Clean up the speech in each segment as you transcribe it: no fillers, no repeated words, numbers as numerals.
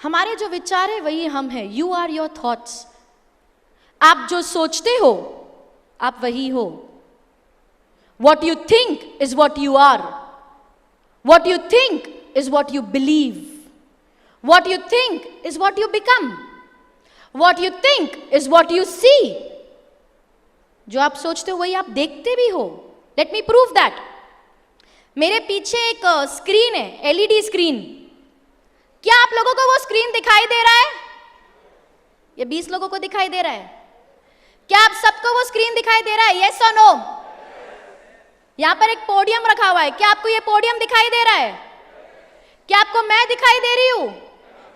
हमारे जो विचार है वही हम हैं। You are your thoughts. आप जो सोचते हो आप वही हो। What you think is what you are. What you think is what you believe. What you think is what you become. What you think is what you see. जो आप सोचते हो वही आप देखते भी हो। Let me prove that. मेरे पीछे एक स्क्रीन है, एलईडी स्क्रीन। क्या आप लोगों को वो स्क्रीन दिखाई दे रहा है? ये 20 लोगों को दिखाई दे रहा है? क्या आप सबको वो स्क्रीन दिखाई दे रहा है? यस और नो? यहां पर एक पोडियम रखा हुआ है। क्या आपको ये पोडियम दिखाई दे रहा है? क्या आपको मैं दिखाई दे रही हूं?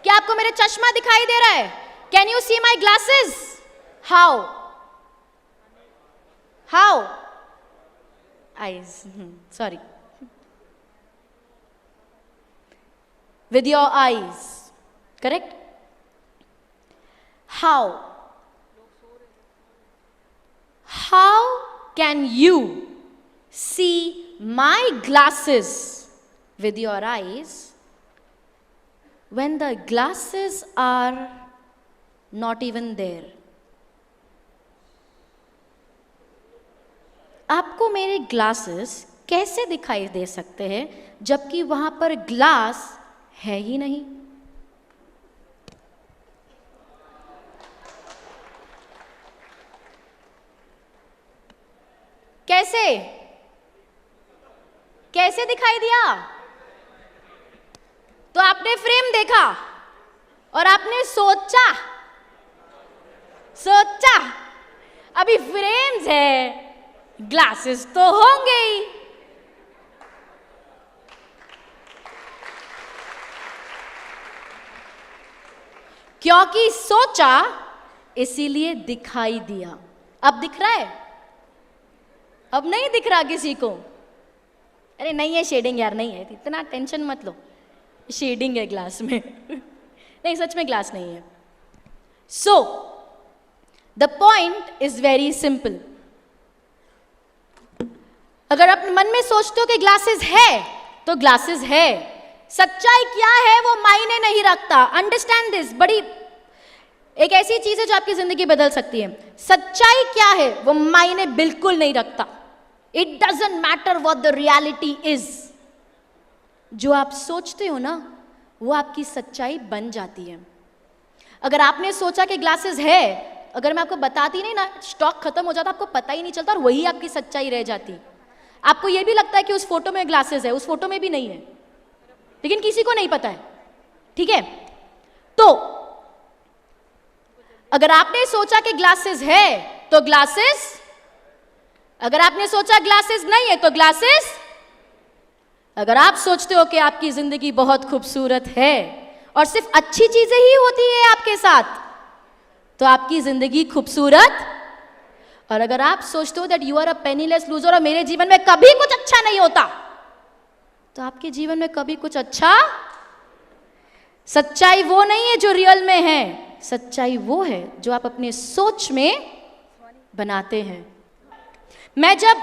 क्या आपको मेरे चश्मा दिखाई दे रहा है? Can you see my glasses? How? How? Eyes, sorry. With your eyes, correct? How? How can you see my glasses with your eyes when the glasses are not even there? आपको मेरे ग्लासेस कैसे दिखाई दे सकते हैं जबकि वहां पर glass है ही नहीं? कैसे? कैसे दिखाई दिया? तो आपने फ्रेम देखा और आपने सोचा अभी फ्रेम्स है, ग्लासेस तो होंगे ही। क्योंकि सोचा इसीलिए दिखाई दिया। अब दिख रहा है? अब नहीं दिख रहा किसी को? अरे नहीं है शेडिंग यार, नहीं है, इतना टेंशन मत लो, शेडिंग है ग्लास में। नहीं, सच में ग्लास नहीं है। So the point is very simple. अगर आप मन में सोचते हो कि ग्लासेस है तो ग्लासेस है। सच्चाई क्या है वो मायने नहीं रखता। Understand this. बड़ी एक ऐसी चीज है जो आपकी जिंदगी बदल सकती है। सच्चाई क्या है वो मायने बिल्कुल नहीं रखता। It doesn't matter what the reality is. जो आप सोचते हो ना वो आपकी सच्चाई बन जाती है। अगर आपने सोचा कि ग्लासेस है, अगर मैं आपको बताती नहीं ना, स्टॉक खत्म हो जाता, आपको पता ही नहीं चलता और वही आपकी सच्चाई रह जाती। आपको यह भी लगता है कि उस फोटो में ग्लासेस है, उस फोटो में भी नहीं है, लेकिन किसी को नहीं पता है। ठीक है? तो अगर आपने सोचा कि ग्लासेस है तो ग्लासेस, अगर आपने सोचा ग्लासेस नहीं है तो ग्लासेस। अगर आप सोचते हो कि आपकी जिंदगी बहुत खूबसूरत है और सिर्फ अच्छी चीजें ही होती है आपके साथ, तो आपकी जिंदगी खूबसूरत। और अगर आप सोचते हो that you are a penniless loser और मेरे जीवन में कभी कुछ अच्छा नहीं होता, तो आपके जीवन में कभी कुछ अच्छा। सच्चाई वो नहीं है जो रियल में है, सच्चाई वो है जो आप अपने सोच में बनाते हैं। मैं जब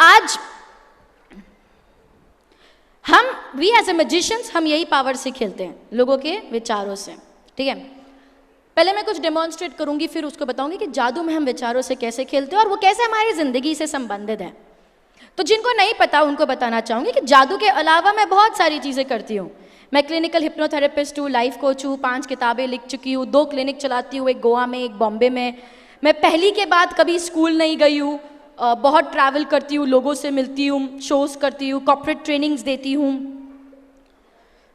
आज हम वी एज ए मैजिशियंस हम यही पावर से खेलते हैं, लोगों के विचारों से। ठीक है? पहले मैं कुछ डेमोन्स्ट्रेट करूंगी, फिर उसको बताऊंगी कि जादू में हम विचारों से कैसे खेलते हैं और वो कैसे हमारी जिंदगी से संबंधित है। तो जिनको नहीं पता उनको बताना चाहूंगी कि जादू के अलावा मैं बहुत सारी चीजें करती हूँ। मैं क्लिनिकल हिप्नोथेरेपिस्ट हूँ, लाइफ कोच हूँ, 5 किताबें लिख चुकी हूँ, 2 क्लिनिक चलाती हूँ, एक गोवा में एक बॉम्बे में। मैं पहली के बाद कभी स्कूल नहीं गई हूँ, बहुत ट्रैवल करती हूँ, लोगों से मिलती हूँ, शोज करती हूँ, कॉर्पोरेट ट्रेनिंग्स देती हूँ।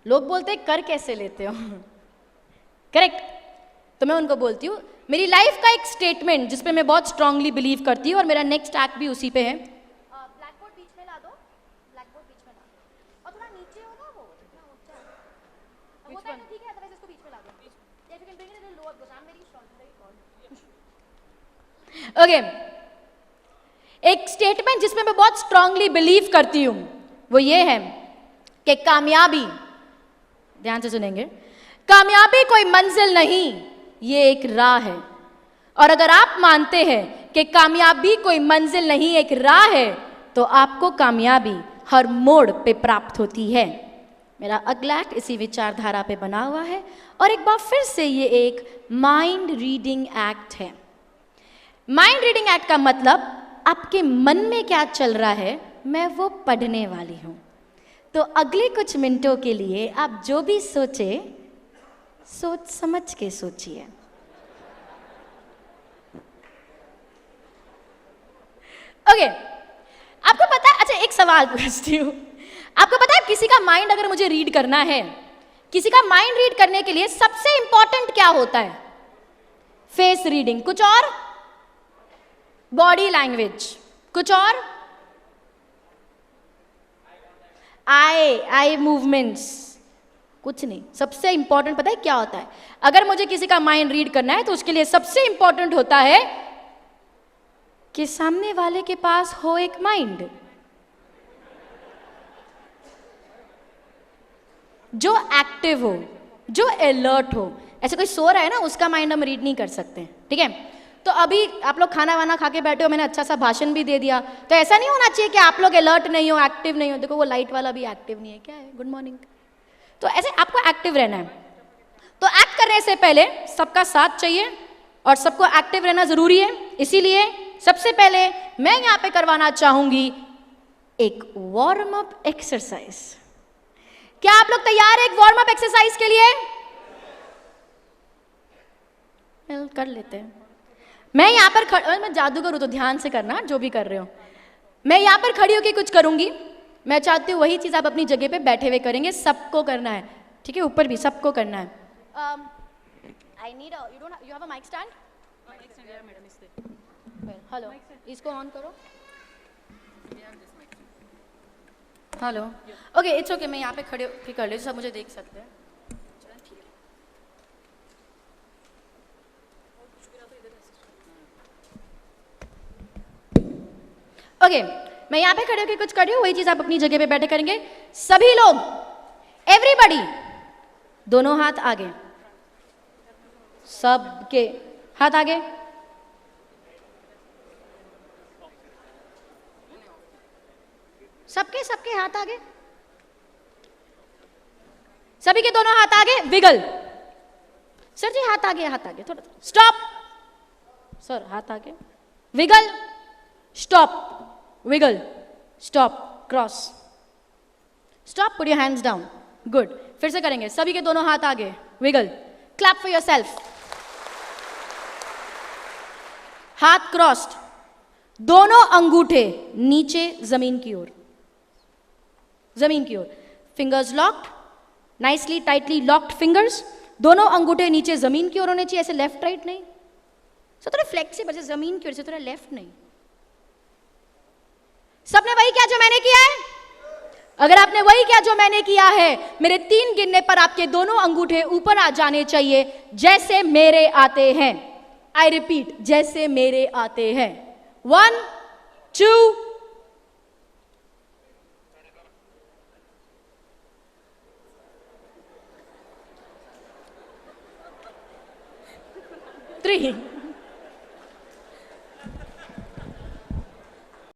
लोग बोलते हैं कर कैसे लेते हो? करेक्ट? तो मैं उनको बोलती हूँ मेरी लाइफ का एक स्टेटमेंट जिस पे मैं बहुत स्ट्रांगली बिलीव करती हूँ और मेरा नेक्स्ट एक्ट भी उसी पे है। ब्लैक बोर्ड बीच में ला दो, ब्लैक बोर्ड बीच में ला दो और थोड़ा नीचे होगा वो इतना ऊंचा होता है ना। ठीक है, अदरवाइज इसको बीच में ला दो। या you can bring it a lower because I am very strong. Okay, एक स्टेटमेंट जिसमें मैं बहुत स्ट्रांगली बिलीव करती हूँ वो ये है कि कामयाबी, ध्यान से सुनेंगे, कामयाबी कोई मंजिल नहीं, ये एक राह है। और अगर आप मानते हैं कि कामयाबी कोई मंजिल नहीं एक राह है, तो आपको कामयाबी हर मोड़ पे प्राप्त होती है। मेरा अगला एक्ट इसी विचारधारा पे बना हुआ है और एक बार फिर से ये एक माइंड रीडिंग एक्ट है। माइंड रीडिंग एक्ट का मतलब आपके मन में क्या चल रहा है मैं वो पढ़ने वाली हूँ। तो अगले कुछ मिनटों के लिए आप जो भी सोचे सोच समझ के सोचिए। ओके, आपको पता है, अच्छा एक सवाल पूछती हूँ, आपको पता है किसी का माइंड अगर मुझे रीड करना है, किसी का माइंड रीड करने के लिए सबसे इंपॉर्टेंट क्या होता है? फेस रीडिंग, कुछ और? बॉडी लैंग्वेज, कुछ और? आई मूवमेंट्स, कुछ नहीं। सबसे इंपॉर्टेंट पता है क्या होता है? अगर मुझे किसी का माइंड रीड करना है तो उसके लिए सबसे इंपॉर्टेंट होता है कि सामने वाले के पास हो एक माइंड जो एक्टिव हो, जो अलर्ट हो। ऐसे कोई सो रहा है ना, उसका माइंड हम रीड नहीं कर सकते, ठीक है? तो अभी आप लोग खाना वाना खा के बैठे हो, मैंने अच्छा सा भाषण भी दे दिया, तो ऐसा नहीं होना चाहिए कि आप लोग अलर्ट नहीं हो, एक्टिव नहीं हो। देखो वो लाइट वाला भी एक्टिव नहीं है, क्या है? Good morning. तो ऐसे आपको एक्टिव रहना है। तो एक्ट करने से पहले सबका साथ चाहिए और सबको एक्टिव रहना जरूरी है। इसीलिए सबसे पहले मैं यहाँ पे करवाना चाहूंगी एक वार्म अप एक्सरसाइज। क्या आप लोग तैयार हैं एक वार्म अप एक्सरसाइज के लिए? कर लेते हैं। मैं यहाँ पर मैं जादूगर हूं तो ध्यान से करना जो भी कर रहे हो। मैं यहाँ पर खड़ी होकर कुछ करूंगी, मैं चाहती हूँ वही चीज आप अपनी जगह पे बैठे हुए करेंगे। सबको करना है, ठीक है? ऊपर भी सबको करना है। I need you have a mic stand? Hello, इसको ऑन करो। हेलो, ओके, इट्स ओके, मैं यहाँ पे खड़े होकर कर लेती हूँ, सब मुझे देख सकते हैं। ओके, मैं यहाँ पे खड़े होकर कुछ कर रही हूँ, वही चीज आप अपनी जगह पे बैठे करेंगे। सभी लोग, एवरीबॉडी, दोनों हाथ आगे, सबके हाथ आगे, सबके सबके हाथ आगे, सभी के दोनों हाथ आगे। विगल, सर जी हाथ आगे, हाथ आगे, थोड़ा स्टॉप, सर हाथ आगे, wiggle, stop, wiggle, stop, cross, stop, put your hands down, good. फिर से करेंगे, सभी के दोनों हाथ आगे, विगल, क्लैप फॉर योरसेल्फ, हाथ क्रॉस्ड, दोनों अंगूठे नीचे जमीन की ओर, जमीन की ओर, fingers locked, nicely tightly locked fingers, दोनों अंगूठे नीचे जमीन की ओर होने चाहिए, ऐसे लेफ्ट राइट नहीं, सो थोड़ा फ्लेक्सिबल, जैसे जमीन की ओर से, थोड़ा लेफ्ट नहीं। सबने वही किया जो मैंने किया है? अगर आपने वही किया जो मैंने किया है, मेरे 3 गिनने पर आपके दोनों अंगूठे ऊपर आ जाने चाहिए, जैसे मेरे आते हैं। आई रिपीट, जैसे मेरे आते हैं। 1 2 3